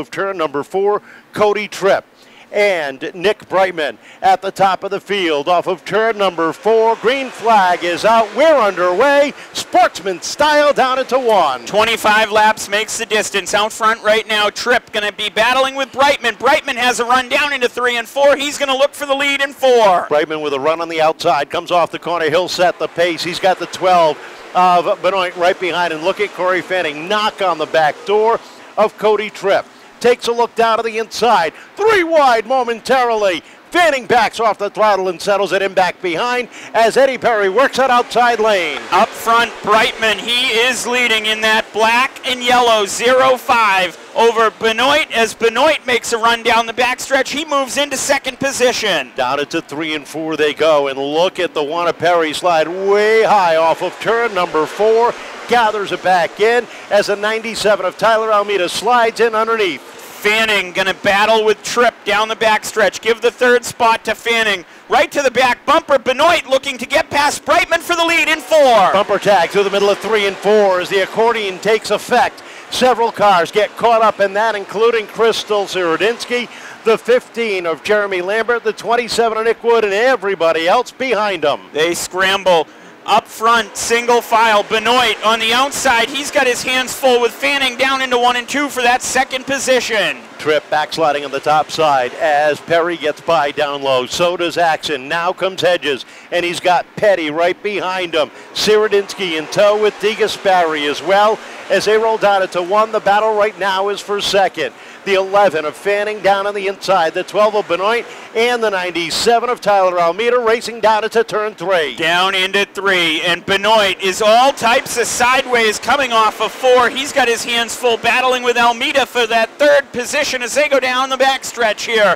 of turn number 4, Cody Tripp and Nick Brightman at the top of the field off of turn number 4. Green flag is out. We're underway. Sportsman style down into 1. 25 laps makes the distance. Out front right now, Tripp going to be battling with Brightman. Brightman has a run down into 3 and 4. He's going to look for the lead in 4. Brightman with a run on the outside. Comes off the corner. He'll set the pace. He's got the 12 of Benoit right behind. And look at Corey Fanning knock on the back door of Cody Tripp. Takes a look down to the inside. 3 wide momentarily. Fanning backs off the throttle and settles it in back behind as Eddie Perry works that outside lane. Up front, Brightman, he is leading in that black and yellow 0-5 over Benoit. As Benoit makes a run down the backstretch, he moves into second position. Down into 3 and 4 they go, and look at the one of Perry slide way high off of turn number 4. Gathers it back in as a 97 of Tyler Almeida slides in underneath. Fanning going to battle with Tripp down the backstretch. Give the 3rd spot to Fanning. Right to the back bumper. Benoit looking to get past Brightman for the lead in 4. Bumper tag through the middle of 3 and 4 as the accordion takes effect. Several cars get caught up in that, including Crystal Serydynski, the 15 of Jeremy Lambert, the 27 of Nick Wood, and everybody else behind them. They scramble. Up front, single file, Benoit on the outside. He's got his hands full with Fanning down into 1 and 2 for that second position. Tripp backsliding on the top side as Perry gets by down low. So does Axon. Now comes Hedges, and he's got Pettey right behind him. Serydynski in tow with DeGasparre as well. As they roll down into 1, the battle right now is for second. The 11 of Fanning down on the inside, the 12 of Benoit, and the 97 of Tyler Almeida racing down into turn 3. Down into 3, and Benoit is all types of sideways coming off of 4. He's got his hands full battling with Almeida for that 3rd position as they go down the backstretch here.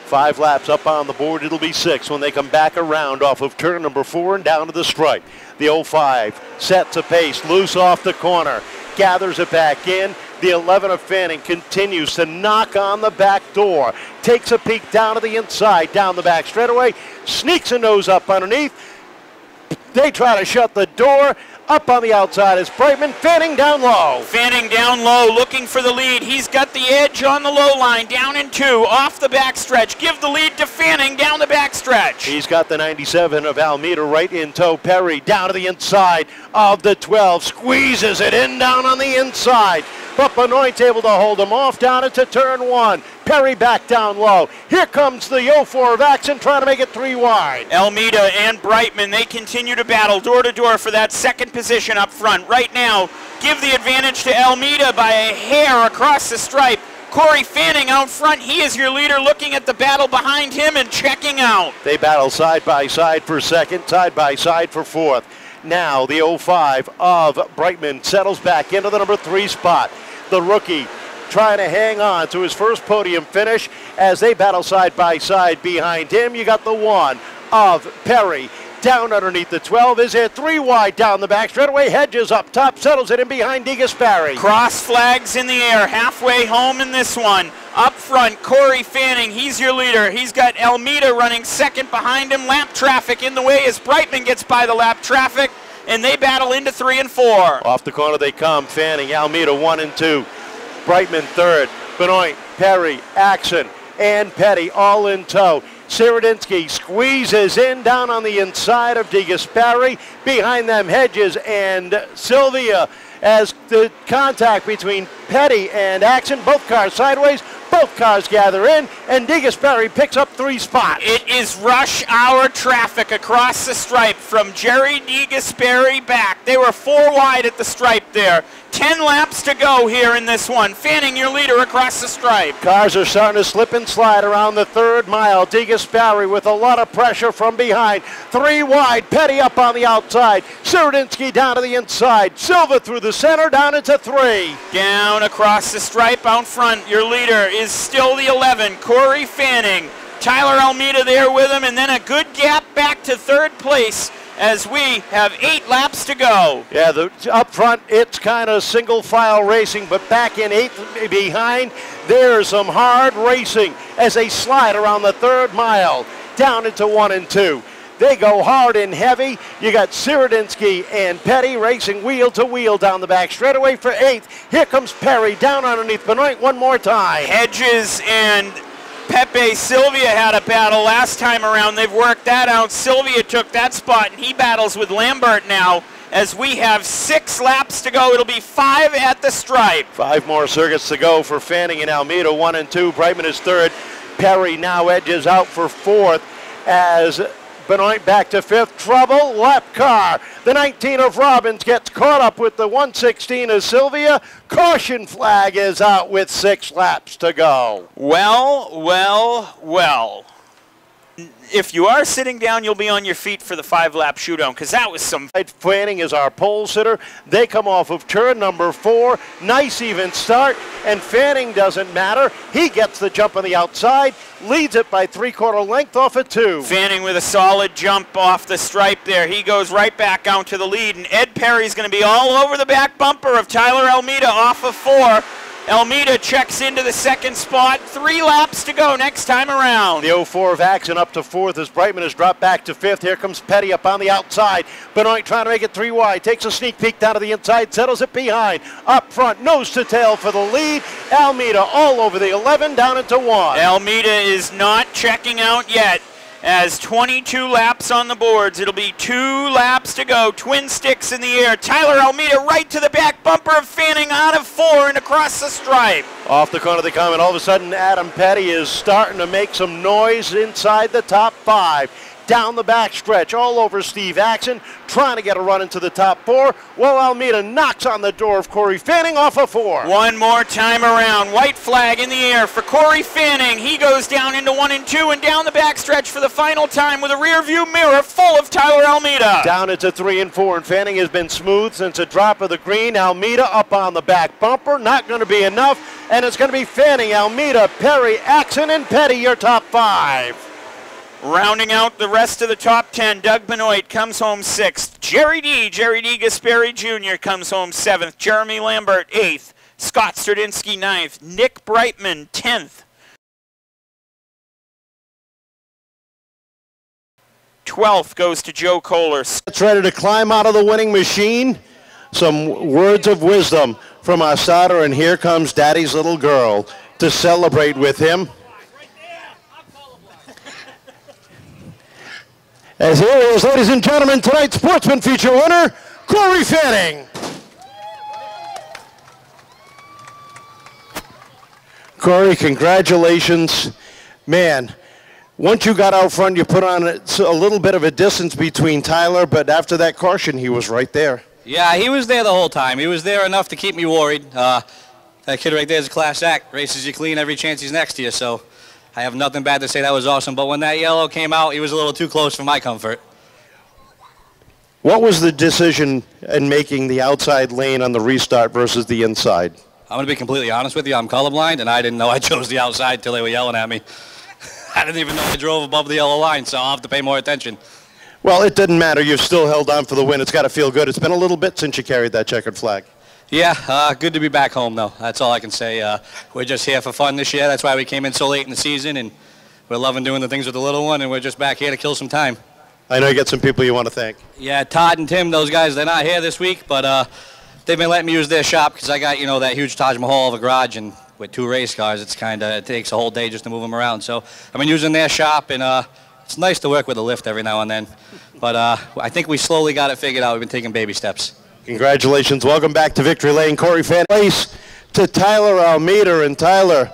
5 laps up on the board. It'll be 6 when they come back around off of turn number 4 and down to the stripe. The 05 sets a pace, loose off the corner, gathers it back in. The 11 of Fanning continues to knock on the back door, takes a peek down to the inside, down the back straightaway, sneaks a nose up underneath. They try to shut the door. Up on the outside is Brightman. Fanning down low. Fanning down low, looking for the lead. He's got the edge on the low line, down in 2, off the backstretch. Give the lead to Fanning down the backstretch. He's got the 97 of Almeida right in tow. Perry down to the inside of the 12. Squeezes it in down on the inside. But Benoit's able to hold him off down into turn 1. Perry back down low. Here comes the 04 of Axon trying to make it 3 wide. Almeida and Brightman, they continue to battle door to door for that second position up front. Right now, give the advantage to Almeida by a hair across the stripe. Corey Fanning out front, he is your leader, looking at the battle behind him and checking out. They battle side by side for second, side by side for 4th. Now the 05 of Brightman settles back into the number 3 spot. The rookie trying to hang on to his first podium finish as they battle side by side behind him. You got the 1 of Perry. Down underneath the 12 is it 3 wide down the back straightaway. Hedges up top, settles it in behind DeGasparre. Cross flags in the air, halfway home in this one. Up front, Corey Fanning, he's your leader. He's got Almeida running second behind him. Lap traffic in the way as Brightman gets by the lap traffic, and they battle into 3 and 4. Off the corner they come. Fanning, Almeida 1 and 2. Brightman 3rd. Benoit, Perry, Axon, and Pettey all in tow. Serydynski squeezes in down on the inside of DeGasparre. Behind them, Hedges and Sylvia as the contact between Pettey and Axon. Both cars sideways. Both cars gather in, and DeGasparre picks up 3 spots. It is rush hour traffic across the stripe from Gerry DeGasparre back. They were 4 wide at the stripe there. 10 laps to go here in this one. Fanning, your leader, across the stripe. Cars are starting to slip and slide around the 3rd mile. DeGasparre with a lot of pressure from behind. 3 wide, Pettey up on the outside. Serydynski down to the inside. Silva through the center, down into 3. Down across the stripe out front, your leader is still the 11, Corey Fanning. Tyler Almeida there with him, and then a good gap back to 3rd place as we have 8 laps to go. Yeah, up front, it's kind of single file racing, but back in 8th behind, there's some hard racing as they slide around the 3rd mile, down into 1 and 2. They go hard and heavy. You got Serydynski and Pettey racing wheel to wheel down the back straightaway for 8th. Here comes Perry down underneath Benoit one more time. Hedges and Pepe Sylvia had a battle last time around. They've worked that out. Sylvia took that spot, and he battles with Lambert now as we have 6 laps to go. It'll be 5 at the stripe. 5 more circuits to go for Fanning and Almeida, 1 and 2. Brightman is 3rd. Perry now edges out for 4th as Benoit back to 5th. Trouble, lap car. The 19 of Robbins gets caught up with the 116 of Sylvia. Caution flag is out with 6 laps to go. Well. If you are sitting down, you'll be on your feet for the 5-lap shootout, because that was some... Fanning is our pole sitter. They come off of turn number 4. Nice even start, and Fanning doesn't matter. He gets the jump on the outside, leads it by 3/4 length off of 2. Fanning with a solid jump off the stripe there. He goes right back out to the lead, and Ed Perry's going to be all over the back bumper of Tyler Almeida off of 4. Almeida checks into the 2nd spot. 3 laps to go next time around. The 04 of Axon up to 4th as Brightman has dropped back to 5th. Here comes Pettey up on the outside. Benoit trying to make it 3 wide. Takes a sneak peek down to the inside. Settles it behind. Up front, nose to tail for the lead. Almeida all over the 11 down into 1. Almeida is not checking out yet. As 22 laps on the boards, it'll be 2 laps to go. Twin sticks in the air. Tyler Almeida right to the back bumper of Fanning out of 4 and across the stripe. Off the corner of the comment, all of a sudden Adam Pettey is starting to make some noise inside the top 5. Down the back stretch, all over Steve Axon, trying to get a run into the top 4. Well, Almeida knocks on the door of Corey Fanning off of 4. One more time around. White flag in the air for Corey Fanning. He goes down into 1 and 2 and down the back stretch for the final time with a rear view mirror full of Tyler Almeida. Down into 3 and 4, and Fanning has been smooth since a drop of the green. Almeida up on the back bumper, not going to be enough, and it's going to be Fanning, Almeida, Perry, Axon, and Pettey, your top 5. Rounding out the rest of the top 10, Doug Benoit comes home 6th. Gerry DeGasparre Jr. comes home 7th. Jeremy Lambert 8th. Scott Serydynski 9th. Nick Brightman 10th. 12th goes to Joe Kohler. It's ready to climb out of the winning machine. Some words of wisdom from our starter, and here comes Daddy's little girl to celebrate with him. As here is, ladies and gentlemen, tonight's Sportsman feature winner, Corey Fanning. Corey, congratulations. Man, once you got out front, you put on a little bit of a distance between Tyler, but after that caution, he was right there. Yeah, he was there the whole time. He was there enough to keep me worried. That kid right there is a class act. Races you clean every chance he's next to you, so I have nothing bad to say. That was awesome. But when that yellow came out, he was a little too close for my comfort. What was the decision in making the outside lane on the restart versus the inside? I'm going to be completely honest with you. I'm colorblind, and I didn't know I chose the outside until they were yelling at me. I didn't even know I drove above the yellow line, so I'll have to pay more attention. Well, it didn't matter. You've still held on for the win. It's got to feel good. It's been a little bit since you carried that checkered flag. Yeah, good to be back home, though. That's all I can say. We're just here for fun this year. That's why we came in so late in the season, and we're loving doing the things with the little one, and we're just back here to kill some time. I know you got some people you want to thank. Yeah, Todd and Tim, those guys, they're not here this week, but they've been letting me use their shop because I got, you know, that huge Taj Mahal of a garage, and with 2 race cars, it takes a whole day just to move them around. So I've been using their shop, and it's nice to work with a lift every now and then. But I think we slowly got it figured out. We've been taking baby steps. Congratulations. Welcome back to Victory Lane. Corey Fanning. Place to Tyler Almeida. And Tyler,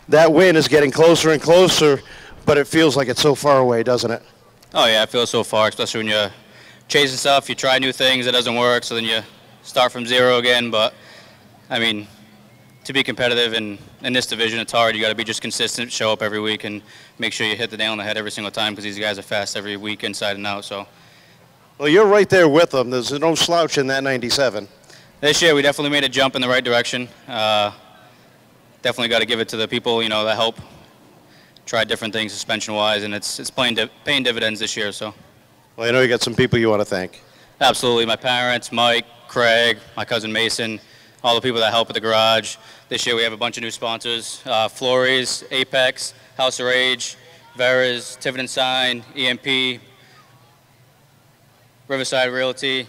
that win is getting closer and closer, but it feels like it's so far away, doesn't it? Oh, yeah, it feels so far, especially when you're chasing stuff, you try new things, it doesn't work, so then you start from zero again. But, I mean, to be competitive in this division, it's hard. You got to be just consistent, show up every week, and make sure you hit the nail on the head every single time because these guys are fast every week inside and out. So. Well, you're right there with them. There's no slouch in that 97. This year, we definitely made a jump in the right direction. Definitely got to give it to the people, you know, that help. Tried different things suspension-wise, and it's paying dividends this year. So. Well, I know you got some people you want to thank. Absolutely. My parents, Mike, Craig, my cousin Mason, all the people that help at the garage. This year we have a bunch of new sponsors, Flores, Apex, House of Rage, Vera's, Tiverton Sign, EMP, Riverside Realty,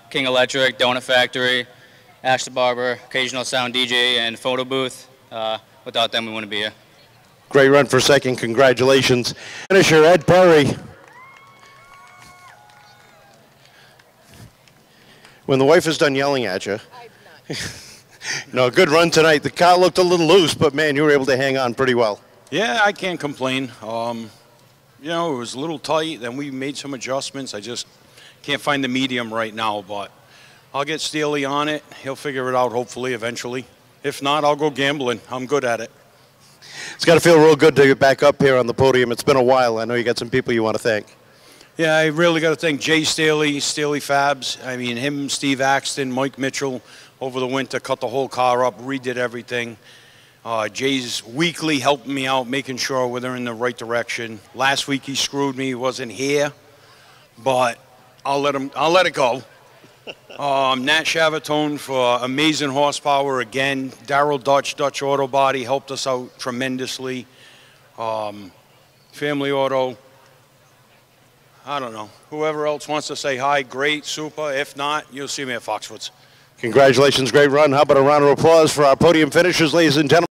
King Electric, Donut Factory, Ash the Barber, Occasional Sound DJ, and Photo Booth. Without them, we wouldn't be here. Great run for second. Congratulations. Finisher Ed Perry. When the wife is done yelling at you. No, good run tonight. The car looked a little loose, but man, you were able to hang on pretty well. Yeah, I can't complain. You know, it was a little tight, then we made some adjustments. I just can't find the medium right now, but I'll get Steely on it. He'll figure it out, hopefully, eventually. If not, I'll go gambling. I'm good at it. It's got to feel real good to get back up here on the podium. It's been a while. I know you got some people you want to thank. Yeah, I really got to thank Jay Staley, Staley Fabs. I mean, him, Steve Axton, Mike Mitchell, over the winter, cut the whole car up, redid everything. Jay's weekly helping me out, making sure we're in the right direction. Last week he screwed me, he wasn't here, but I'll let it go. Nat Chavatone for amazing horsepower again. Daryl Dutch Auto Body helped us out tremendously. Family Auto. I don't know. Whoever else wants to say hi, great, super. If not, you'll see me at Foxwoods. Congratulations, great run. How about a round of applause for our podium finishers, ladies and gentlemen?